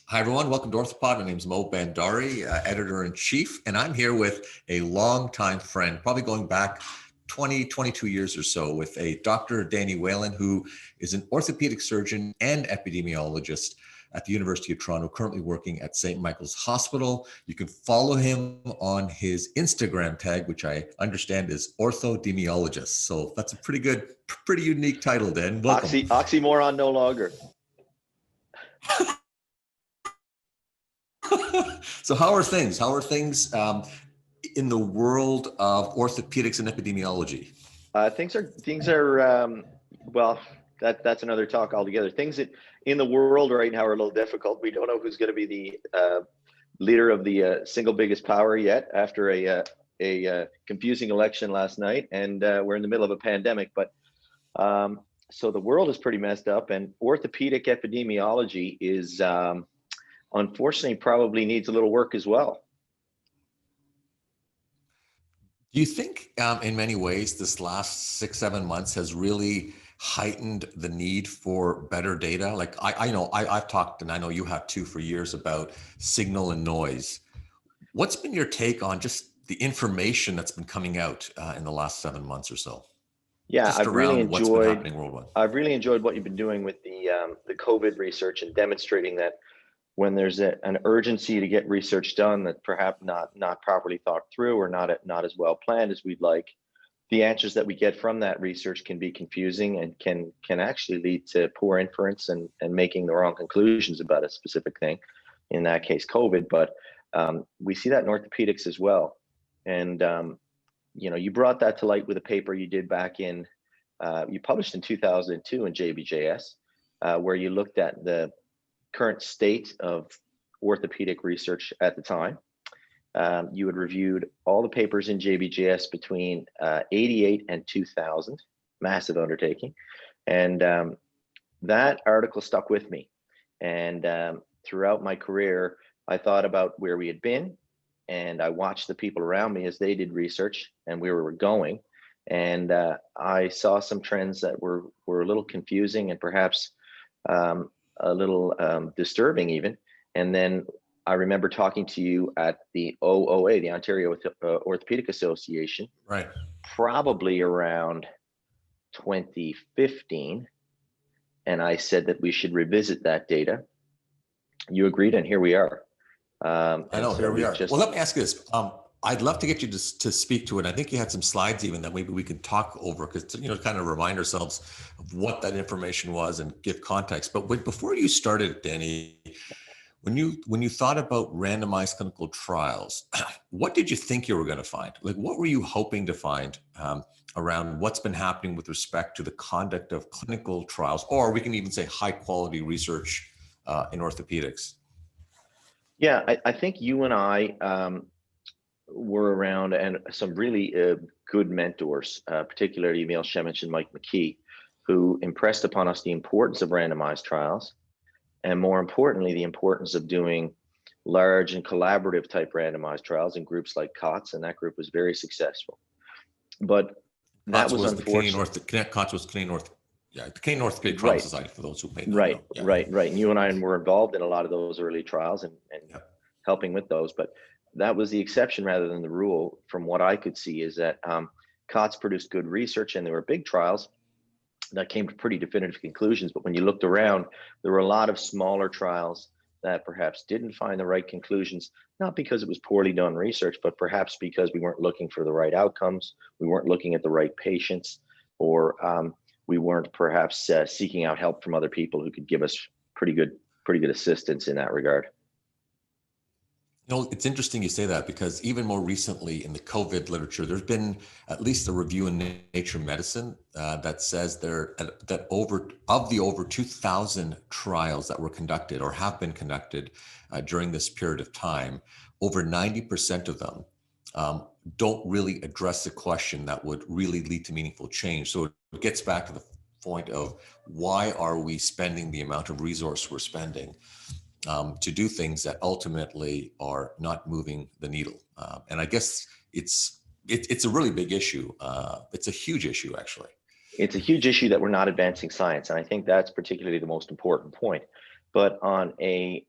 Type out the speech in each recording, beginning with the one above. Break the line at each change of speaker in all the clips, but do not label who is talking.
Hi, everyone. Welcome to Orthopod. My name is Mo Bandari, editor-in-chief, and I'm here with a longtime friend, probably going back 20, 22 years or so, with a Dr. Danny Whelan, who is an orthopedic surgeon and epidemiologist at the University of Toronto, currently working at St. Michael's Hospital. You can follow him on his Instagram tag, which I understand is orthodemiologist. So that's a pretty good, pretty unique title, Dan. Welcome.
Oxymoron no longer.
So how are things? How are things in the world of orthopedics and epidemiology?
Things are well, that's another talk altogether. Things that in the world right now are a little difficult. We don't know who's going to be the leader of the single biggest power yet after a confusing election last night, and we're in the middle of a pandemic. But so the world is pretty messed up, and orthopedic epidemiology is unfortunately probably needs a little work as well.
Do you think in many ways this last 6-7 months has really heightened the need for better data? Like I know I've talked, and I know you have too, for years about signal and noise. What's been your take on just the information that's been coming out in the last 7 months or so?
Yeah,
just around what's been happening worldwide.
I've really enjoyed what you've been doing with the COVID research and demonstrating that when there's an urgency to get research done that perhaps not properly thought through or not as well planned as we'd like, the answers that we get from that research can be confusing and can actually lead to poor inference and making the wrong conclusions about a specific thing, in that case COVID. But we see that in orthopedics as well. And you brought that to light with a paper you did back in you published in 2002 in JBJS, where you looked at the current state of orthopedic research at the time. You had reviewed all the papers in JBJS between 88 and 2000, massive undertaking. And that article stuck with me. And throughout my career, I thought about where we had been, and I watched the people around me as they did research and where we were going. And I saw some trends that were a little confusing and perhaps a little disturbing even. And then I remember talking to you at the OOA, the Ontario Orthopedic Association,
right,
probably around 2015. And I said that we should revisit that data. You agreed, and here we are.
I know, here we are. Well, let me ask you this. I'd love to get you to speak to it. I think you had some slides even that maybe we could talk over, because kind of remind ourselves of what that information was and give context. But before you started, Danny, when you thought about randomized clinical trials, what did you think you were going to find? Like, what were you hoping to find around what's been happening with respect to the conduct of clinical trials, or we can even say high quality research in orthopedics?
Yeah, I think you and I were around, and some really good mentors, particularly Emil Shemich and Mike McKee, who impressed upon us the importance of randomized trials, and more importantly, the importance of doing large and collaborative type randomized trials in groups like COTS, and that group was very successful. But that was unfortunate.
COTS was Canadian the Canadian Orthopedic Trial Society, for those who may not
know.
Yeah.
Right. And you and I were involved in a lot of those early trials and helping with those, but that was the exception rather than the rule. From what I could see is that COTS produced good research, and there were big trials that came to pretty definitive conclusions. But when you looked around, there were a lot of smaller trials that perhaps didn't find the right conclusions, not because it was poorly done research, but perhaps because we weren't looking for the right outcomes, we weren't looking at the right patients, or we weren't perhaps seeking out help from other people who could give us pretty good assistance in that regard.
It's interesting you say that, because even more recently in the COVID literature, there's been at least a review in Nature Medicine that says that over 2,000 trials that were conducted or have been conducted during this period of time, over 90% of them don't really address the question that would really lead to meaningful change. So it gets back to the point of, why are we spending the amount of resource we're spending to do things that ultimately are not moving the needle? And I guess it's a really big issue. It's a huge issue, actually.
It's a huge issue that we're not advancing science. And I think that's particularly the most important point. But on a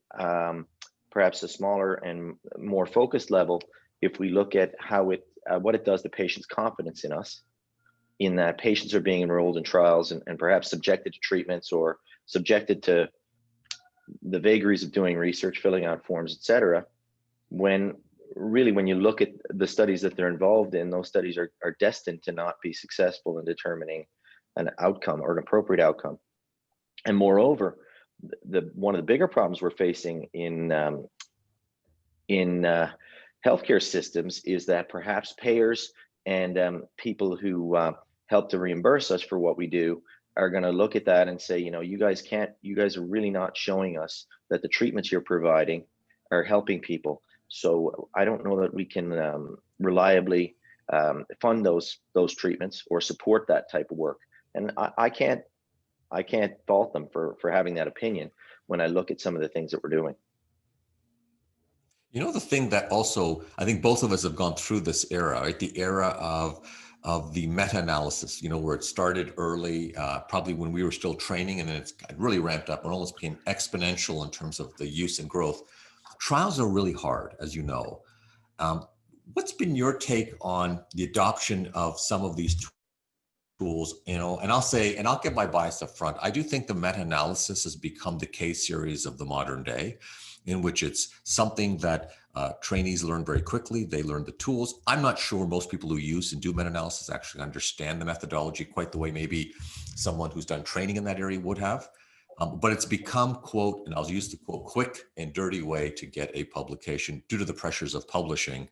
perhaps a smaller and more focused level, if we look at how what it does to patients' confidence in us, in that patients are being enrolled in trials and perhaps subjected to treatments or subjected to the vagaries of doing research, filling out forms, et cetera, when you look at the studies that they're involved in, those studies are destined to not be successful in determining an outcome or an appropriate outcome. And moreover, one of the bigger problems we're facing in healthcare systems is that perhaps payers and people who help to reimburse us for what we do are going to look at that and say, you guys are really not showing us that the treatments you're providing are helping people. So I don't know that we can reliably fund those treatments or support that type of work. And I can't fault them for having that opinion when I look at some of the things that we're doing.
The thing that also, I think both of us have gone through this era, right? The era of the meta-analysis, where it started early, probably when we were still training, and then it's really ramped up and almost became exponential in terms of the use and growth. Trials are really hard, as you know. What's been your take on the adoption of some of these tools? And I'll get my bias up front. I do think the meta-analysis has become the case series of the modern day, in which it's something that trainees learn very quickly. They learn the tools. I'm not sure most people who use and do meta-analysis actually understand the methodology quite the way maybe someone who's done training in that area would have. But it's become, quote, and I'll use the quote, quick and dirty way to get a publication due to the pressures of publishing.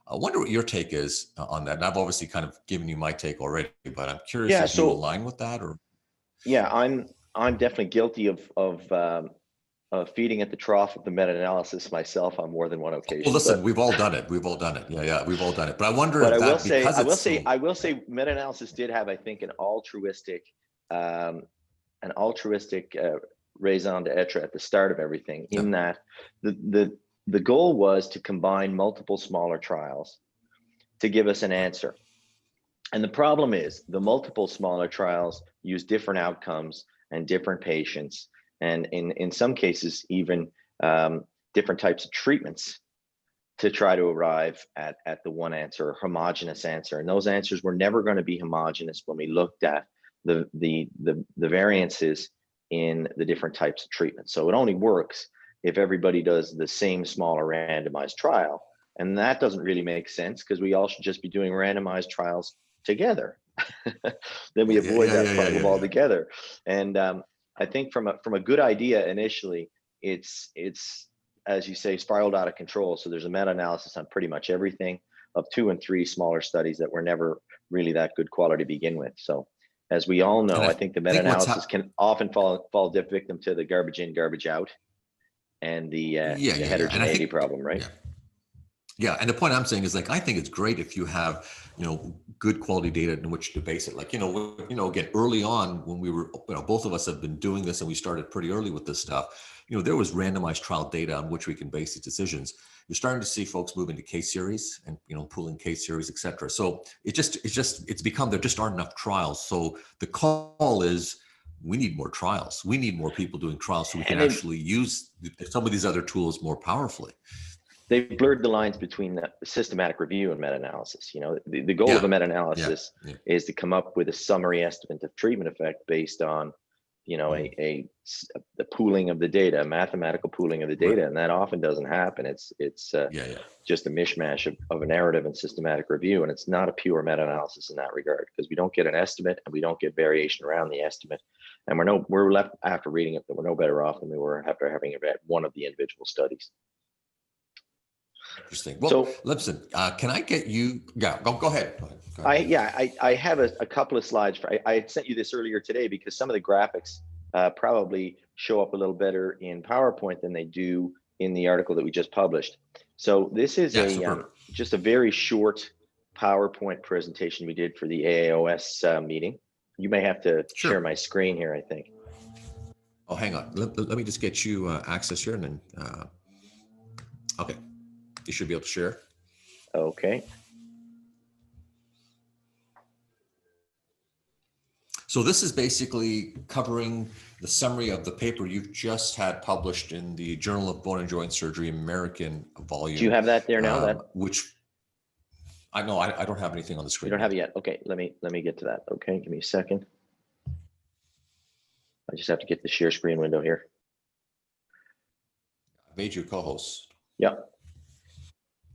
I wonder what your take is on that. And I've obviously kind of given you my take already, but I'm curious if you align with that or.
Yeah, I'm definitely guilty of feeding at the trough of the meta-analysis myself on more than one occasion.
Well, listen, we've all done it. We've all done it. Yeah, we've all done it. But I wonder
but
if
I
that,
will say,
because
I will say meta-analysis did have, I think, an altruistic raison d'etre at the start of everything, in that the goal was to combine multiple smaller trials to give us an answer. And the problem is the multiple smaller trials use different outcomes and different patients, and in some cases even different types of treatments to try to arrive at the one answer, a homogeneous answer. And those answers were never going to be homogeneous when we looked at the variances in the different types of treatments. So it only works if everybody does the same smaller randomized trial. And that doesn't really make sense, because we all should just be doing randomized trials together. Then we avoid that problem altogether. And I think from a good idea initially, it's as you say, spiraled out of control. So there's a meta-analysis on pretty much everything, of 2 and 3 smaller studies that were never really that good quality to begin with. So as we all know, I think the meta-analysis can often fall victim to the garbage in, garbage out, and the heterogeneity problem, right?
Yeah, and the point I'm saying is, like, I think it's great if you have, good quality data in which to base it. Like, again, early on when we were, both of us have been doing this, and we started pretty early with this stuff. There was randomized trial data on which we can base these decisions. You're starting to see folks move into case series and, pooling case series, et cetera. So it's become, there just aren't enough trials. So the call is, we need more trials. We need more people doing trials so we can actually use some of these other tools more powerfully.
They've blurred the lines between the systematic review and meta-analysis. The goal of a meta-analysis is to come up with a summary estimate of treatment effect based on, the pooling of the data, a mathematical pooling of the data, and that often doesn't happen. It's just a mishmash of a narrative and systematic review, and it's not a pure meta-analysis in that regard, because we don't get an estimate and we don't get variation around the estimate, and we're left after reading it that we're no better off than we were after having read one of the individual studies.
Interesting. Well, listen, can I get you? Yeah, go ahead.
I have a couple of slides. I had sent you this earlier today because some of the graphics probably show up a little better in PowerPoint than they do in the article that we just published. So this is just a very short PowerPoint presentation we did for the AAOS meeting. You may have to share my screen here, I think.
Oh, hang on. Let me just get you access here, and then okay. You should be able to share.
Okay.
So this is basically covering the summary of the paper you've just had published in the Journal of Bone and Joint Surgery American volume.
Do you have that there now?
Which I know I don't have anything on the screen.
You don't have it yet. Okay, let me get to that. Okay, give me a second. I just have to get the share screen window here.
I made you a co-host.
Yeah.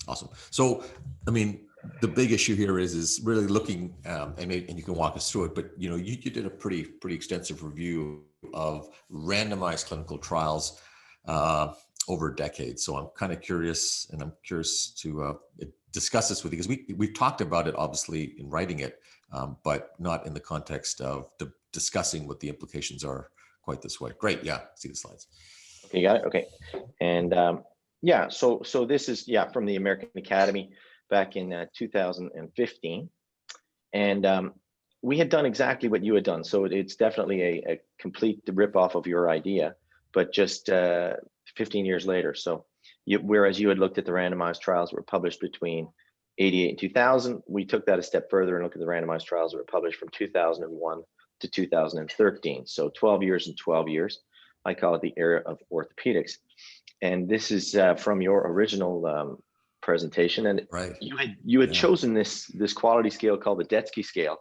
Awesome. So, I mean, the big issue here is really looking, and you can walk us through it, but you did a pretty extensive review of randomized clinical trials over a decade. So I'm kind of curious, and I'm curious to discuss this with you, because we've talked about it obviously in writing it, but not in the context of discussing what the implications are quite this way. Great. Yeah. See the slides.
Okay. Got it. Okay. And yeah, so this is, from the American Academy back in 2015. And we had done exactly what you had done. So it's definitely a complete ripoff of your idea, but just 15 years later. So whereas you had looked at the randomized trials that were published between 88 and 2000, we took that a step further and looked at the randomized trials that were published from 2001 to 2013. So 12 years and 12 years. I call it the era of orthopedics. And this is from your original presentation. And
right.
you had chosen this quality scale called the Detsky scale.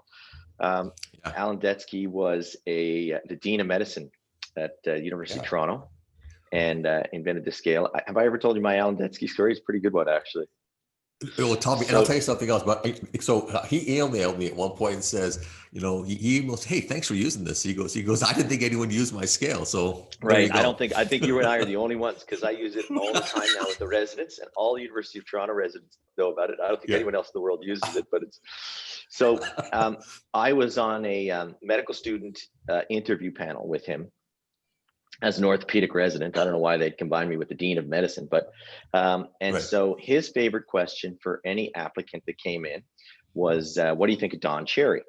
Alan Detsky was the Dean of Medicine at University of Toronto, and invented this scale. Have I ever told you my Alan Detsky story? It's a pretty good one, actually.
Well, tell me, and I'll tell you something else. But he emailed me at one point and says, he emails, "Hey, thanks for using this." He goes, "I didn't think anyone used my scale." So
right, I think you and I are the only ones, because I use it all the time now with the residents, and all the University of Toronto residents know about it. I don't think anyone else in the world uses it, but it's so. I was on a medical student interview panel with him as an orthopedic resident. I don't know why they'd combine me with the Dean of Medicine, but so his favorite question for any applicant that came in was, "What do you think of Don Cherry?"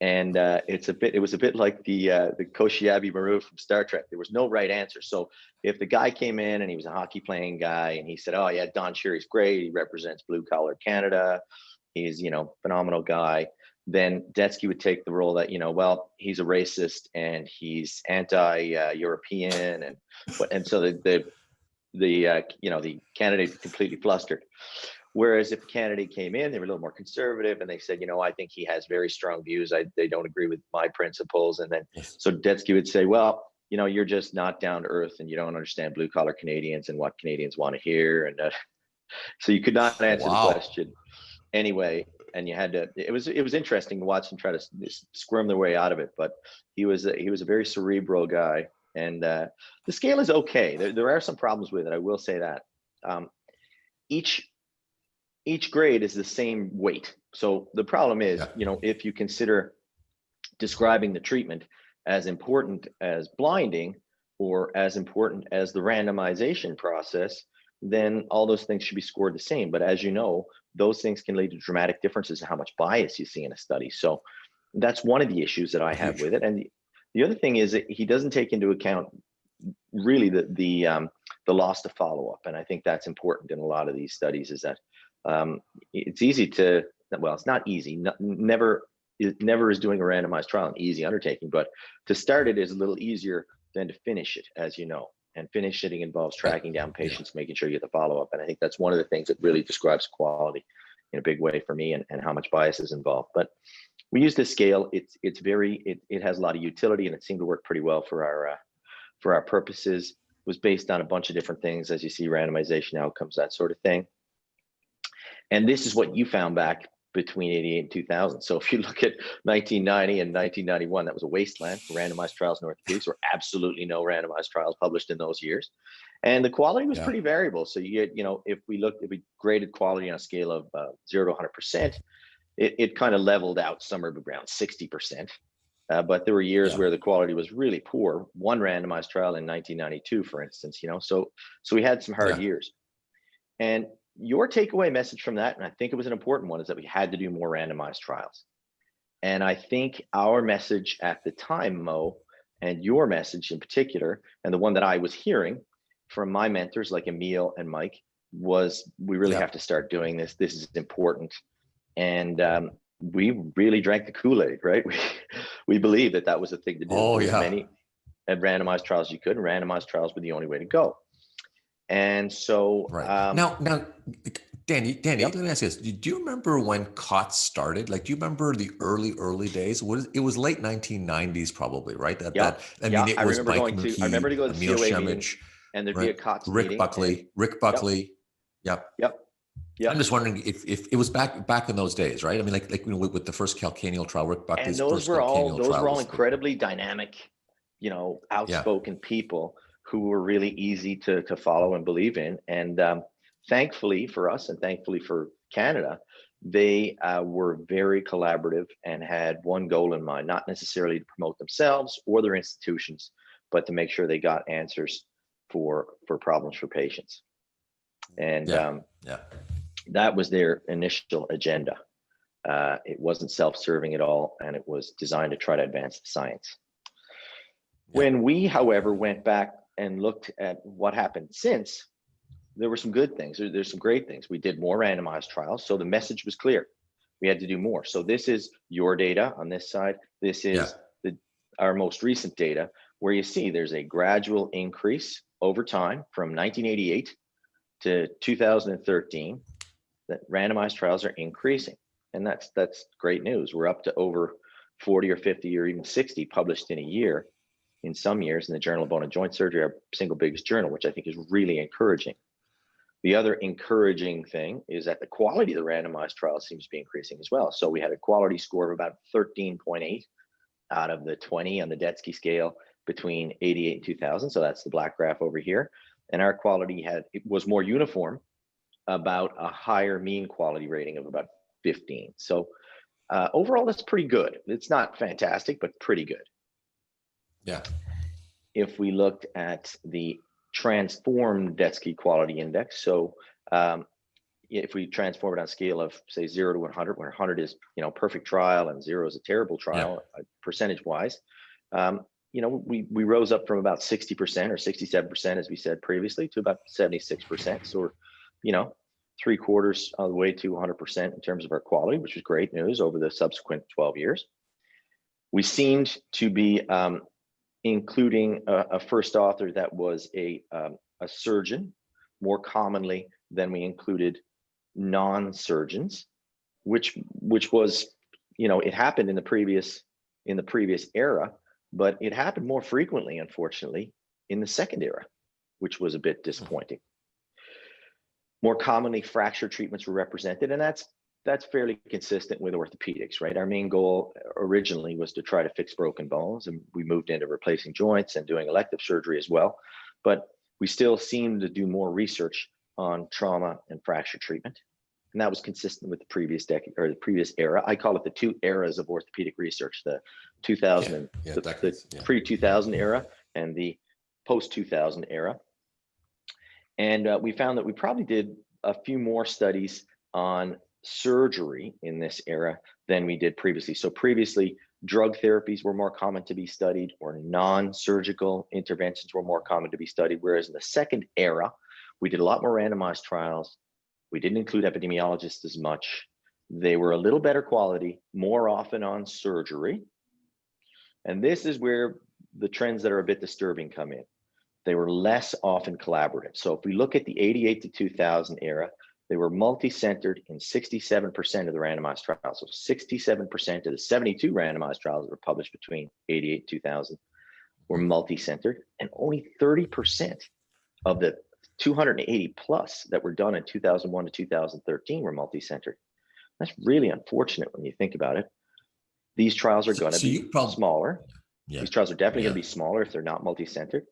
And it was a bit like the Koshiabi Maru from Star Trek. There was no right answer. So if the guy came in and he was a hockey playing guy and he said, "Oh yeah, Don Cherry's great. He represents blue collar Canada. He's, phenomenal guy," then Detsky would take the role that, well, he's a racist and he's anti-European, and so the candidate completely flustered. Whereas if a candidate came in, they were a little more conservative and they said, "I think he has very strong views. They don't agree with my principles." And then so Detsky would say, "Well, you're just not down to earth and you don't understand blue collar Canadians and what Canadians want to hear." And so you could not answer the question anyway. And you had to. It was interesting to watch them try to squirm their way out of it. But he was a very cerebral guy, and the scale is okay. There are some problems with it. I will say that. Each grade is the same weight. So the problem is, if you consider describing the treatment as important as blinding or as important as the randomization process, then all those things should be scored the same. But as you know, those things can lead to dramatic differences in how much bias you see in a study. So that's one of the issues that I have with it. And the other thing is that he doesn't take into account really the loss to follow-up. And I think that's important in a lot of these studies, is that it's easy to, well, it's not easy. Never is doing a randomized trial an easy undertaking, but to start it is a little easier than to finish it, as you know. And finishing involves tracking down patients, making sure you get the follow-up. And I think that's one of the things that really describes quality in a big way for me, and how much bias is involved. But we use this scale. It has a lot of utility, and it seemed to work pretty well for our purposes. It was based on a bunch of different things, as you see, randomization outcomes, that sort of thing. And this is what you found back between 88 and 2000. So if you look at 1990 and 1991, that was a wasteland for randomized trials in orthopedics. There were absolutely no randomized trials published in those years. And the quality was pretty variable. So you get, if we graded quality on a scale of 0 to 100%, it kind of leveled out somewhere around 60%. But there were years where the quality was really poor. One randomized trial in 1992, for instance, so we had some hard years. And your takeaway message from that, and I think it was an important one, is that we had to do more randomized trials. And I think our message at the time, Mo, and your message in particular, and the one that I was hearing from my mentors like Emil and Mike, was we really have to start doing this. This is important. And we really drank the Kool-Aid, right? We believed that that was the thing to do.
Oh,
As
yeah.
many randomized trials as you could, and randomized trials were the only way to go. And so,
Right. Now, Danny,
yep.
let me ask you this. Do you remember when COTS started? Like, do you remember the early days? It was late 1990s probably, right?
Yeah,
I mean, it
I
was
remember
Mike
I remember
McKee,
to go to the
Emil
COA meeting,
Shemich,
and there'd be
right?
a COTS meeting.
Rick
Yep,
Buckley. Yep.
yep,
I'm
yep.
just wondering if it was back in those days, right? I mean, you know, with the first calcaneal trial, Rick
And
Buckley's first calcaneal
those were
trial
all
was,
incredibly dynamic,
yeah,
outspoken people who were really easy to follow and believe in. And thankfully for us, and thankfully for Canada, they were very collaborative and had one goal in mind: not necessarily to promote themselves or their institutions, but to make sure they got answers for problems for patients. And
yeah, yeah,
that was their initial agenda. It wasn't self-serving at all, and it was designed to try to advance the science.
yeah,
When we, however, went back and looked at what happened since, there were some good things. There's some great things. We did more randomized trials, so the message was clear. We had to do more. So this is your data on this side. This
yeah.
is our most recent data, where you see there's a gradual increase over time from 1988 to 2013, that randomized trials are increasing. And that's great news. We're up to over 40 or 50 or even 60 published in a year, in some years, in the Journal of Bone and Joint Surgery, our single biggest journal, which I think is really encouraging. The other encouraging thing is that the quality of the randomized trial seems to be increasing as well. So we had a quality score of about 13.8 out of the 20 on the Detsky scale between 88 and 2000. So that's the black graph over here. And our quality was more uniform, about a higher mean quality rating of about 15. So overall, that's pretty good. It's not fantastic, but pretty good.
Yeah.
If we looked at the transformed Detsky quality index, so if we transform it on a scale of, say, 0 to 100, where 100 is perfect trial and 0 is a terrible trial, percentage wise, we rose up from about 60% or 67%, as we said previously, to about 76%. So we're 3/4 of the way to 100% in terms of our quality, which was great news over the subsequent 12 years. We seemed to be including a first author that was a surgeon more commonly than we included non-surgeons, which was, it happened in the previous era, but it happened more frequently, unfortunately, in the second era, which was a bit disappointing. More commonly, fracture treatments were represented, and that's fairly consistent with orthopedics, right? Our main goal originally was to try to fix broken bones, and we moved into replacing joints and doing elective surgery as well. But we still seem to do more research on trauma and fracture treatment, and that was consistent with the previous decade or the previous era. I call it the two eras of orthopedic research: the 2000, the pre-2000 era, and the post-2000 era. And we found that we probably did a few more studies on surgery in this era than we did previously. So previously, drug therapies were more common to be studied, or non-surgical interventions were more common to be studied. Whereas in the second era, we did a lot more randomized trials. We didn't include epidemiologists as much. They were a little better quality, more often on surgery. And this is where the trends that are a bit disturbing come in. They were less often collaborative. So if we look at the 88 to 2000 era, they were multi-centered in 67% of the randomized trials. So 67% of the 72 randomized trials that were published between 88 and 2000 were multi-centered, and only 30% of the 280 plus that were done in 2001 to 2013 were multi-centered. That's really unfortunate when you think about it. These trials are going to be smaller. Yeah. These trials are definitely going to be smaller if they're not multi-centered.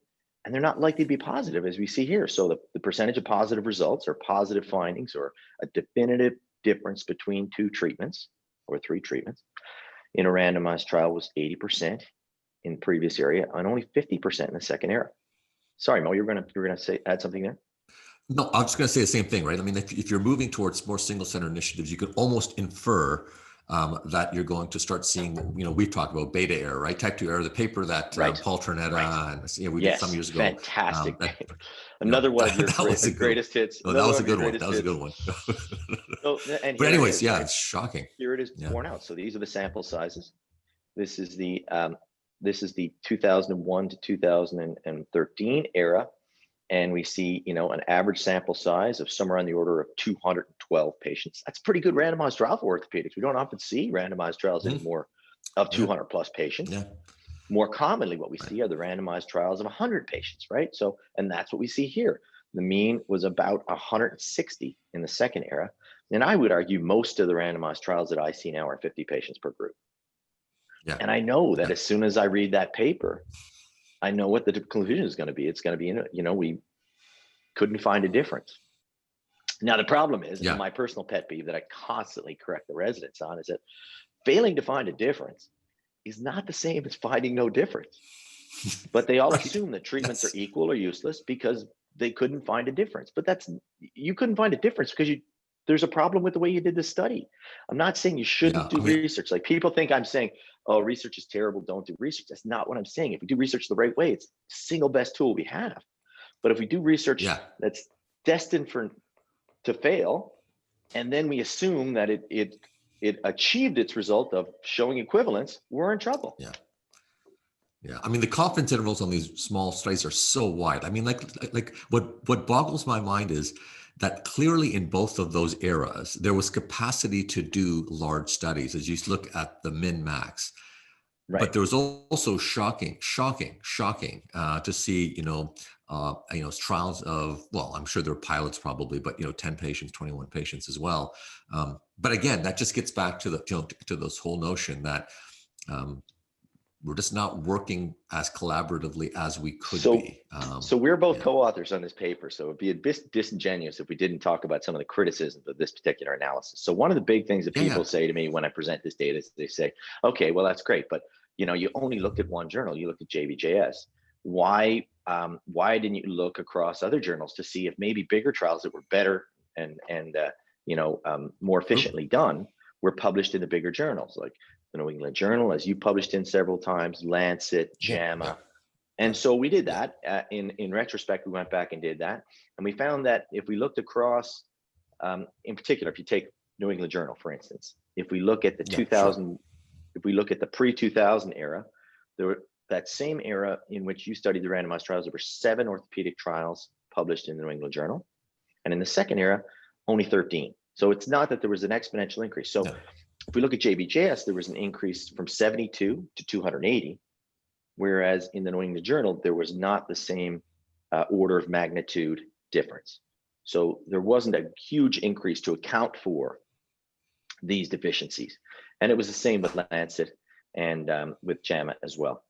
And they're not likely to be positive, as we see here. So the percentage of positive results or positive findings, or a definitive difference between two treatments or three treatments in a randomized trial, was 80% in the previous area and only 50% in the second era. Sorry, Mo, you were gonna add something there?
No, I was just going to say the same thing, right? I mean, if you're moving towards more single center initiatives, you could almost infer that you're going to start seeing, we've talked about beta error, right? Type 2 error, the paper that
Right.
Paul Ternetta
Right.
and we did some
Yes.
years ago.
Fantastic.
That,
Another one of your
that was a good one.
greatest hits.
No, that
Another
was
one
a
of your
good one.
greatest
That was a
hits.
good one.
So, and
But
here it
anyways,
is,
yeah,
right?
it's shocking.
Here it is
Yeah.
borne out. So these are the sample sizes. This is the 2001 to 2013 era, and we see an average sample size of somewhere on the order of 212 patients. That's a pretty good randomized trial for orthopedics. We don't often see randomized trials anymore of 200 plus patients.
Yeah.
More commonly, what we see are the randomized trials of 100 patients, right? So, and that's what we see here. The mean was about 160 in the second era. And I would argue most of the randomized trials that I see now are 50 patients per group.
Yeah.
And I know that as soon as I read that paper, I know what the conclusion is going to be. It's going to be, we couldn't find a difference. Now, the problem is, and my personal pet peeve that I constantly correct the residents on, is that failing to find a difference is not the same as finding no difference. But they all assume that treatments are equal or useless because they couldn't find a difference. But you couldn't find a difference because there's a problem with the way you did the study. I'm not saying you shouldn't do research. Like, people think I'm saying, oh, research is terrible, don't do research. That's not what I'm saying. If we do research the right way, it's the single best tool we have. But if we do research that's destined to fail, and then we assume that it achieved its result of showing equivalence, we're in trouble.
Yeah. I mean, the confidence intervals on these small studies are so wide. I mean, like what boggles my mind is that clearly in both of those eras, there was capacity to do large studies as you look at the min max. Right. But there was also shocking to see, trials of, well, I'm sure there are pilots probably, but 10 patients, 21 patients as well. But again, that just gets back to to this whole notion that we're just not working as collaboratively as we could be.
So we're both co-authors on this paper. So it'd be a bit disingenuous if we didn't talk about some of the criticisms of this particular analysis. So one of the big things that people say to me when I present this data is they say, okay, well, that's great, but you only looked at one journal. You looked at JBJS. Why didn't you look across other journals to see if maybe bigger trials that were better and more efficiently done were published in the bigger journals, like the New England Journal, as you published in several times, Lancet, JAMA. And so we did that. In retrospect, we went back and did that. And we found that if we looked across, in particular, if you take New England Journal, for instance, if we look at the 2000, if we look at the pre-2000 era, that same era in which you studied the randomized trials, there were 7 orthopedic trials published in the New England Journal. And in the second era, only 13. So it's not that there was an exponential increase. So if we look at JBJS, there was an increase from 72 to 280, whereas in the New England Journal, there was not the same order of magnitude difference. So there wasn't a huge increase to account for these deficiencies. And it was the same with Lancet and with JAMA as well,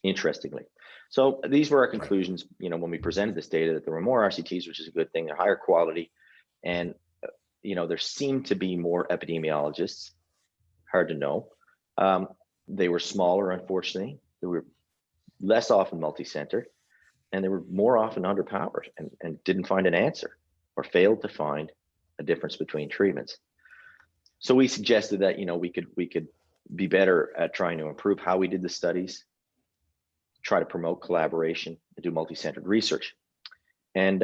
interestingly. So these were our conclusions, when we presented this data, that there were more RCTs, which is a good thing. They're higher quality. And there seemed to be more epidemiologists. Hard to know. They were smaller, unfortunately. They were less often multi-centered, and they were more often underpowered and didn't find an answer or failed to find a difference between treatments. So we suggested that we could be better at trying to improve how we did the studies, try to promote collaboration, and do multi-centered research. And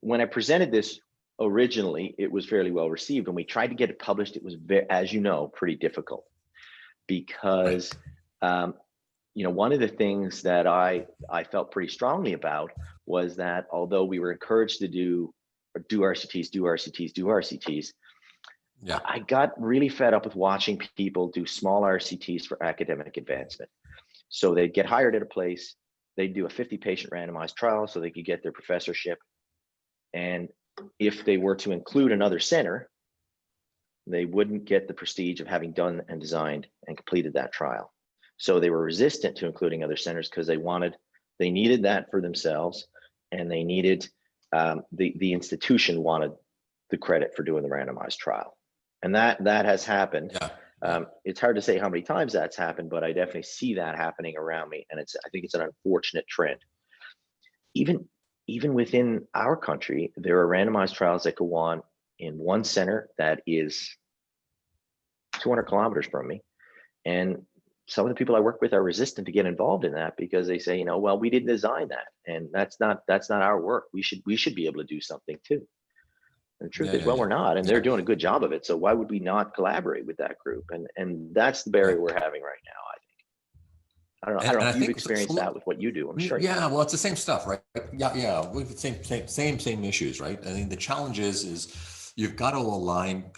when I presented this originally, it was fairly well received. When we tried to get it published, it was, as you know, pretty difficult because, one of the things that I felt pretty strongly about was that although we were encouraged to do RCTs, I got really fed up with watching people do small RCTs for academic advancement. So they'd get hired at a place, they'd do a 50-patient randomized trial so they could get their professorship. And if they were to include another center, they wouldn't get the prestige of having done and designed and completed that trial. So they were resistant to including other centers because they needed that for themselves, and they needed the institution wanted the credit for doing the randomized trial. And that has happened. It's hard to say how many times that's happened, but I definitely see that happening around me, and I think it's an unfortunate trend. Even within our country, there are randomized trials that go on in one center that is 200 kilometers from me. And some of the people I work with are resistant to get involved in that because they say, well, we didn't design that, and that's not our work. We should be able to do something too. And the truth is, well, we're not, and they're doing a good job of it. So why would we not collaborate with that group? And that's the barrier we're having right now, I think. I don't know if you've experienced that with what you do. I'm sure.
Yeah, well, it's the same stuff, right? Yeah, we have the same issues, right? I mean, the challenge is you've got to align.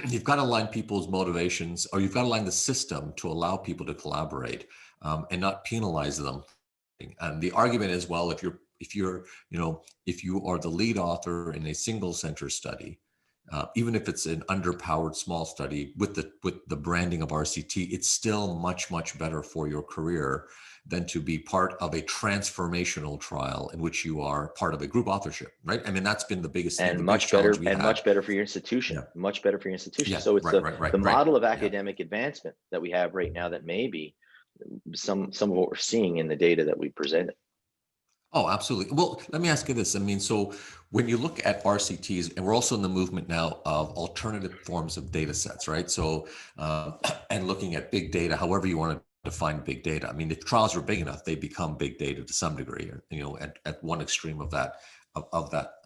You've got to align people's motivations, or you've got to align the system to allow people to collaborate and not penalize them. And the argument is, well, if you are the lead author in a single center study, even if it's an underpowered small study with the branding of RCT, it's still much better for your career than to be part of a transformational trial in which you are part of a group authorship, right? I mean, that's been the biggest thing,
much better for your institution. Yeah. Much better for your institution. Yeah, so it's the model of academic advancement that we have right now that may be some of what we're seeing in the data that we presented.
Oh, absolutely. Well, let me ask you this. I mean, so when you look at RCTs, and we're also in the movement now of alternative forms of data sets, right? So, and looking at big data, however you want to define big data. I mean, if trials are big enough, they become big data to some degree, at one extreme of that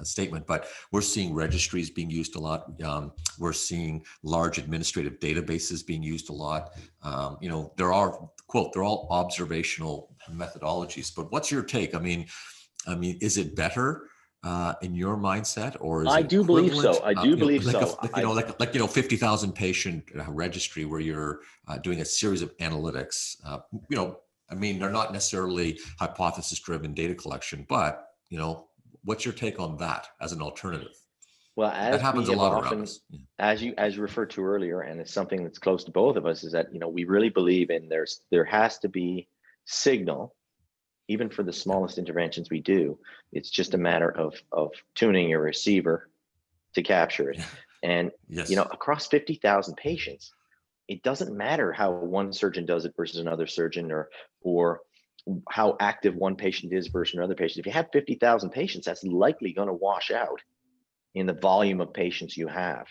statement. But we're seeing registries being used a lot. We're seeing large administrative databases being used a lot. They're all observational methodologies. But what's your take? I mean, is it better in your mindset, or is
I do believe so. I do believe so.
50,000 patient registry where you're doing a series of analytics. I mean, they're not necessarily hypothesis driven data collection, but what's your take on that as an alternative?
Well, that happens a lot around us. As you referred to earlier, and it's something that's close to both of us, is that we really believe in there has to be signal, even for the smallest interventions we do. It's just a matter of tuning your receiver to capture it. Yeah. And across 50,000 patients, it doesn't matter how one surgeon does it versus another surgeon, or how active one patient is versus another patient. If you have 50,000 patients, that's likely going to wash out in the volume of patients you have.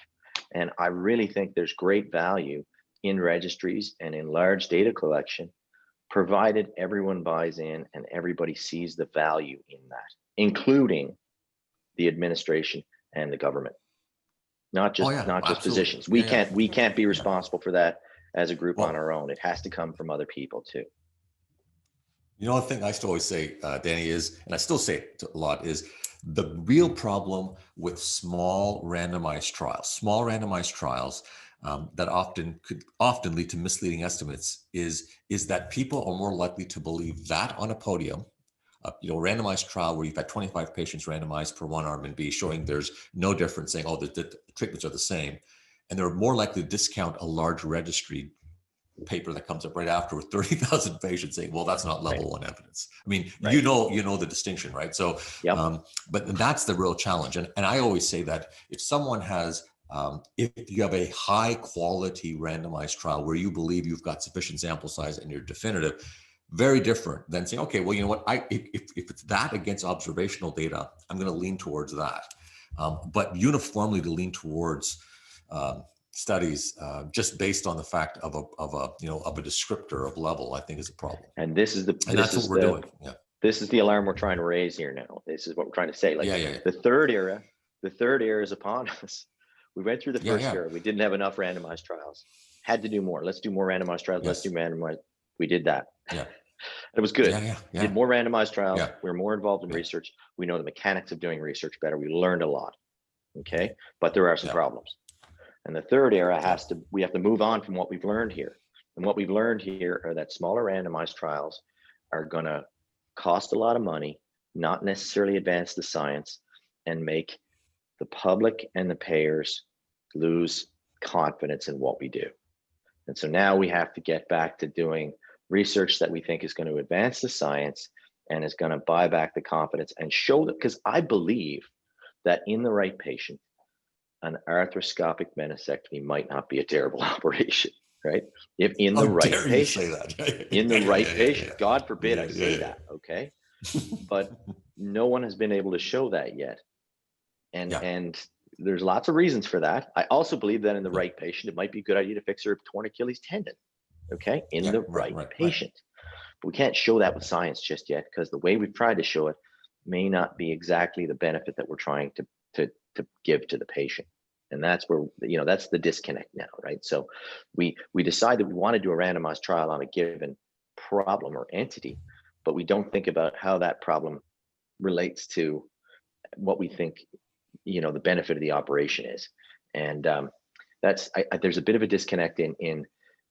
And I really think there's great value in registries and in large data collection, provided everyone buys in and everybody sees the value in that, including the administration and the government, not just physicians. We can't be responsible for that as a group on our own. It has to come from other people too.
The thing I used to always say, Danny, is, and I still say it a lot, is the real problem with small randomized trials that could often lead to misleading estimates is that people are more likely to believe that on a podium, randomized trial where you've had 25 patients randomized per one arm and B, showing there's no difference, saying, the treatments are the same. And they're more likely to discount a large registry paper that comes up right after with 30,000 patients, saying, well, that's not level one evidence. I mean, you know the distinction, right? So, but that's the real challenge. And I always say that if someone has, if you have a high quality randomized trial where you believe you've got sufficient sample size and you're definitive, very different than saying, okay, well, you know what, if it's that against observational data, I'm going to lean towards that. But uniformly to lean towards studies just based on the fact of a descriptor of level, I think is a problem.
And that's what we're doing. Yeah. This is the alarm we're trying to raise here now. This is what we're trying to say. The third era is upon us. We went through the first era. We didn't have enough randomized trials. Had to do more. Let's do more randomized trials. Let's do randomized. We did that.
Yeah.
It was good. Did more randomized trials. We're more involved in research. We know the mechanics of doing research better. We learned a lot. Okay. But there are some problems. And the third era we have to move on from what we've learned here. And what we've learned here are that smaller randomized trials are going to cost a lot of money, not necessarily advance the science, and make the public and the payers lose confidence in what we do. And so now we have to get back to doing research that we think is going to advance the science and is going to buy back the confidence and show that, because I believe that in the right patient, an arthroscopic meniscectomy might not be a terrible operation, right? If in the right patient, in the right patient, God forbid I say that, okay? But no one has been able to show that yet. And there's lots of reasons for that. I also believe that in the right patient, it might be a good idea to fix her torn Achilles tendon, okay, in
Yeah,
the
right,
right
right, right.
patient. But we can't show that with science just yet, because the way we've tried to show it may not be exactly the benefit that we're trying to give to the patient. And that's where, that's the disconnect now, right? So we decide that we want to do a randomized trial on a given problem or entity, but we don't think about how that problem relates to what we think, the benefit of the operation is. And there's a bit of a disconnect in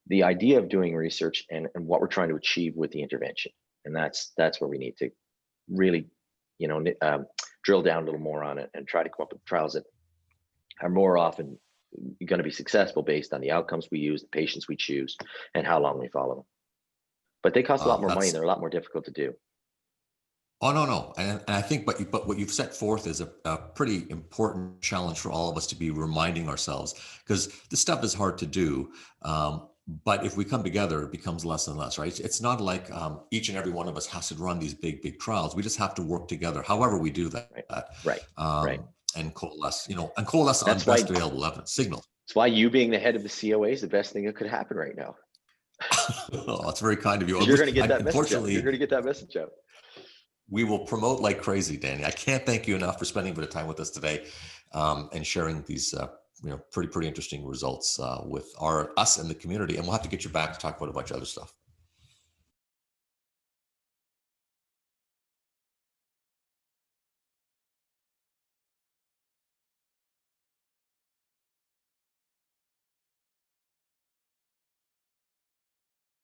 the idea of doing research and what we're trying to achieve with the intervention. And that's where we need to really, drill down a little more on it and try to come up with trials that are more often going to be successful based on the outcomes we use, the patients we choose, and how long we follow them. But they cost a lot more money. They're a lot more difficult to do.
Oh, no. And I think, but what you've set forth is a pretty important challenge for all of us to be reminding ourselves, because this stuff is hard to do. But if we come together, it becomes less and less, right? It's not like each and every one of us has to run these big trials. We just have to work together, however we do that.
Right.
And coalesce, on best available evidence, signal.
That's why you being the head of the COA is the best thing that could happen right now.
Oh, that's very kind of you.
You're going to get that message out. You're going to get that message out.
We will promote like crazy, Danny. I can't thank you enough for spending a bit of time with us today, and sharing these pretty interesting results with us and the community. And we'll have to get you back to talk about a bunch of other stuff.